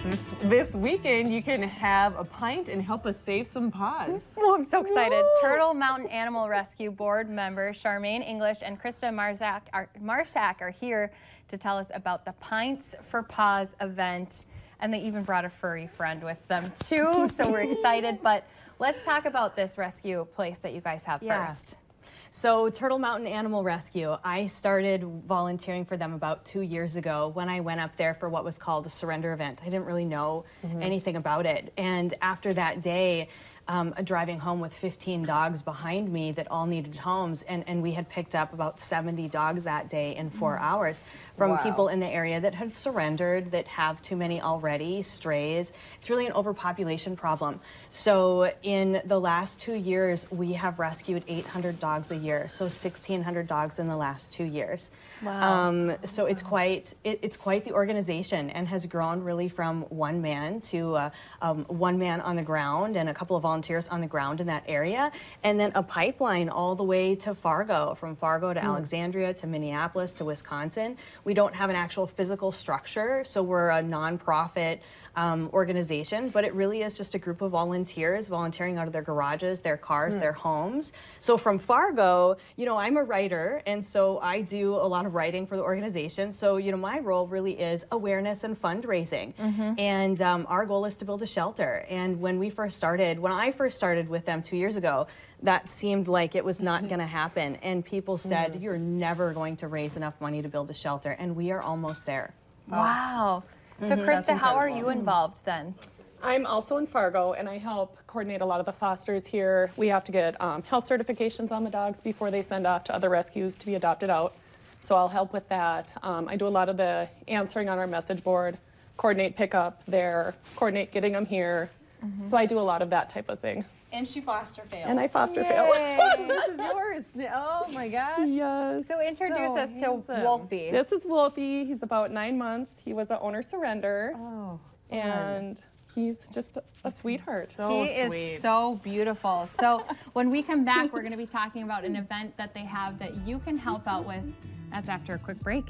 This weekend, you can have a pint and help us save some paws. Oh, I'm so excited. Woo! Turtle Mountain Animal Rescue Board members Charmaine English and Krista Marshak are here to tell us about the Pints for Paws event. And they even brought a furry friend with them too, so we're excited. But let's talk about this rescue place that you guys have first. So Turtle Mountain Animal Rescue, I started volunteering for them about 2 years ago when I went up there for what was called a surrender event. I didn't really know anything about it. And after that day, driving home with 15 dogs behind me that all needed homes, and we had picked up about 70 dogs that day in 4 hours from people in the area that had surrendered, that have too many already, strays. It's really an overpopulation problem. So in the last 2 years, we have rescued 800 dogs a year, so 1,600 dogs in the last 2 years. Wow. So it's quite the organization, and has grown really from one man to one man on the ground and a couple of volunteers on the ground in that area, and then a pipeline all the way to Fargo, from Fargo to Alexandria to Minneapolis to Wisconsin. We don't have an actual physical structure, so we're a nonprofit organization, but it really is just a group of volunteers volunteering out of their garages, their cars, their homes. So from Fargo, you know, I'm a writer, and so I do a lot of writing for the organization. So, you know, my role really is awareness and fundraising. And our goal is to build a shelter. And when I first started with them 2 years ago, that seemed like it was not going to happen. And people said, you're never going to raise enough money to build a shelter. And we are almost there. Wow. So Krista, how are you involved then? I'm also in Fargo, and I help coordinate a lot of the fosters here. We have to get health certifications on the dogs before they send off to other rescues to be adopted out. So I'll help with that. I do a lot of the answering on our message board, coordinate pickup there, coordinate getting them here. So I do a lot of that type of thing. And she foster fails. And I foster fail. So this is yours. Oh my gosh. Yes. So introduce us to Wolfie. This is Wolfie. He's about 9 months. He was an owner surrender. Oh. And he's just a sweetheart. So he is so beautiful. So when we come back, we're going to be talking about an event that they have that you can help out with. That's after a quick break.